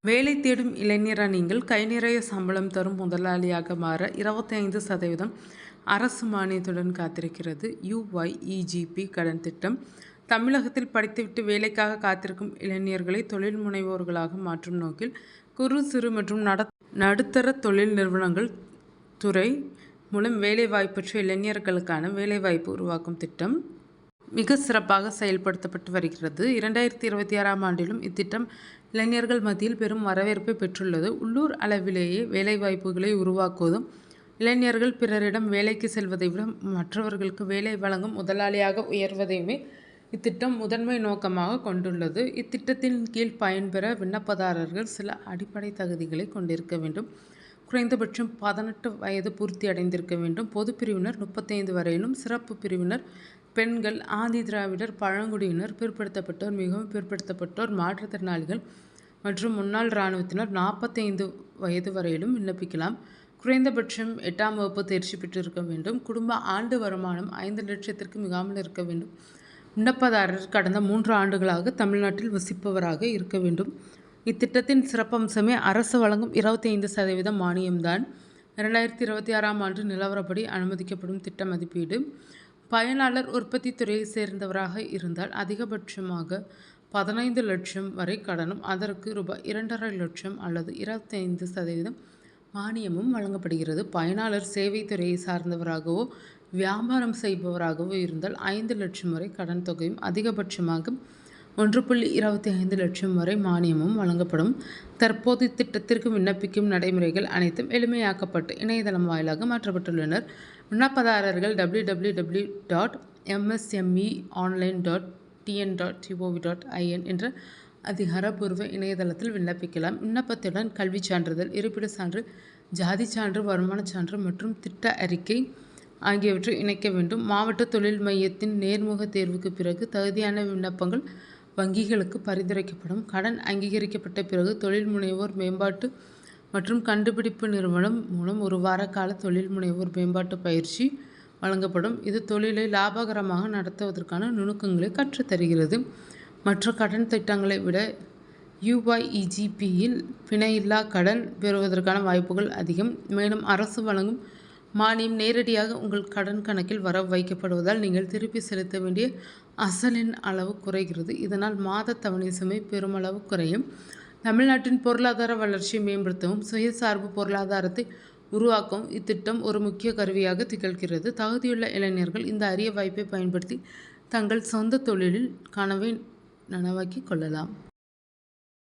வேலை தேடும் இளைஞராக நீங்கள் கை நிறைய சம்பளம் தரும் முதலாளியாக மாற 25% அரசு மானியத்துடன் காத்திருக்கிறது UYEGP கடன் திட்டம். தமிழகத்தில் படித்துவிட்டு வேலைக்காக காத்திருக்கும் இளைஞர்களை தொழில் முனைவோர்களாக மாற்றும் நோக்கில் குறு சிறு மற்றும் நடுத்தர தொழில் நிறுவனங்கள் துறை மூலம் வேலைவாய்ப்பற்ற இளைஞர்களுக்கான வேலைவாய்ப்பு உருவாக்கும் திட்டம் மிக சிறப்பாக செயல்படுத்தப்பட்டு வருகிறது. 2026ஆம் ஆண்டிலும் இத்திட்டம் இளைஞர்கள் மத்தியில் பெரும் வரவேற்பை பெற்றுள்ளது. உள்ளூர் அளவிலேயே வேலைவாய்ப்புகளை உருவாக்குவதும் இளைஞர்கள் பிறரிடம் வேலைக்கு செல்வதை விட மற்றவர்களுக்கு வேலை வழங்கும் முதலாளியாக உயர்வதையுமே இத்திட்டம் முதன்மை நோக்கமாக கொண்டுள்ளது. இத்திட்டத்தின் கீழ் பயன்பெற விண்ணப்பதாரர்கள் சில அடிப்படை தகுதிகளை கொண்டிருக்க வேண்டும். குறைந்தபட்சம் 18 வயது பூர்த்தி அடைந்திருக்க வேண்டும். பொது பிரிவினர் 35 வரையிலும், சிறப்பு பிரிவினர் பெண்கள், ஆதி திராவிடர், பழங்குடியினர், பிற்படுத்தப்பட்டோர், மிகவும் பிற்படுத்தப்பட்டோர், மாற்றுத்திறனாளிகள் மற்றும் முன்னாள் இராணுவத்தினர் 45 வயது வரையிலும் விண்ணப்பிக்கலாம். குறைந்தபட்சம் 8ஆம் வகுப்பு தேர்ச்சி பெற்றிருக்க வேண்டும். குடும்ப ஆண்டு வருமானம் 5 லட்சத்திற்கு மிகாமல் இருக்க வேண்டும். விண்ணப்பதாரர் கடந்த 3 ஆண்டுகளாக தமிழ்நாட்டில் வசிப்பவராக இருக்க வேண்டும். இத்திட்டத்தின் சிறப்பம்சமே அரசு வழங்கும் 25% மானியம்தான். 2026ஆம் ஆண்டு நிலவரப்படி அனுமதிக்கப்படும் திட்ட மதிப்பீடு. பயனாளர் உற்பத்தி துறையை சேர்ந்தவராக இருந்தால் அதிகபட்சமாக 15 லட்சம் வரை கடனும் அதற்கு ரூபாய் 2.5 லட்சம் அல்லது 25% மானியமும் வழங்கப்படுகிறது. பயனாளர் சேவை துறையை சார்ந்தவராகவோ வியாபாரம் செய்பவராகவோ இருந்தால் 5 லட்சம் வரை கடன் தொகையும் அதிகபட்சமாக 1.25 லட்சம் வரை மானியமும் வழங்கப்படும். தற்போது இத்திட்டத்திற்கு விண்ணப்பிக்கும் நடைமுறைகள் அனைத்தும் எளிமையாக்கப்பட்டு இணையதளம் வாயிலாக மாற்றப்பட்டுள்ளனர். விண்ணப்பதாரர்கள் www.msmeonline.tn.gov.in என்ற அதிகாரப்பூர்வ இணையதளத்தில் விண்ணப்பிக்கலாம். விண்ணப்பத்துடன் கல்விச் சான்றிதழ், இருப்பிட சான்று, ஜாதி சான்று, வருமானச் சான்று மற்றும் திட்ட அறிக்கை ஆகியவற்றை இணைக்க வேண்டும். மாவட்ட தொழில் மையத்தின் நேர்முக தேர்வுக்கு பிறகு தகுதியான விண்ணப்பங்கள் வங்கிகளுக்கு பரிந்துரைக்கப்படும். கடன் அங்கீகரிக்கப்பட்ட பிறகு தொழில் முனைவோர் மேம்பாட்டு மற்றும் கண்டுபிடிப்பு நிறுவனம் மூலம் 1 வார கால தொழில் முனைவோர் மேம்பாட்டு பயிற்சி வழங்கப்படும். இது தொழிலை லாபகரமாக நடத்துவதற்கான நுணுக்கங்களை கற்றுத்தருகிறது. மற்ற கடன் திட்டங்களை விட UYEGPயில் பிணையில்லா கடன் பெறுவதற்கான வாய்ப்புகள் அதிகம். மேலும் அரசு வழங்கும் மானியம் நேரடியாக உங்கள் கடன் கணக்கில் வரவு வைக்கப்படுவதால் நீங்கள் திருப்பி செலுத்த வேண்டிய அசலின் அளவு குறைகிறது. இதனால் மாத தவணை சுமை பெருமளவு குறையும். தமிழ்நாட்டின் பொருளாதார வளர்ச்சியை மேம்படுத்தவும் சுயசார்பு பொருளாதாரத்தை உருவாக்கவும் இத்திட்டம் ஒரு முக்கிய கருவியாக திகழ்கிறது. தகுதியுள்ள இளைஞர்கள் இந்த அரிய வாய்ப்பை பயன்படுத்தி தங்கள் சொந்த தொழிலில் கனவை நனவாக்கிக் கொள்ளலாம்.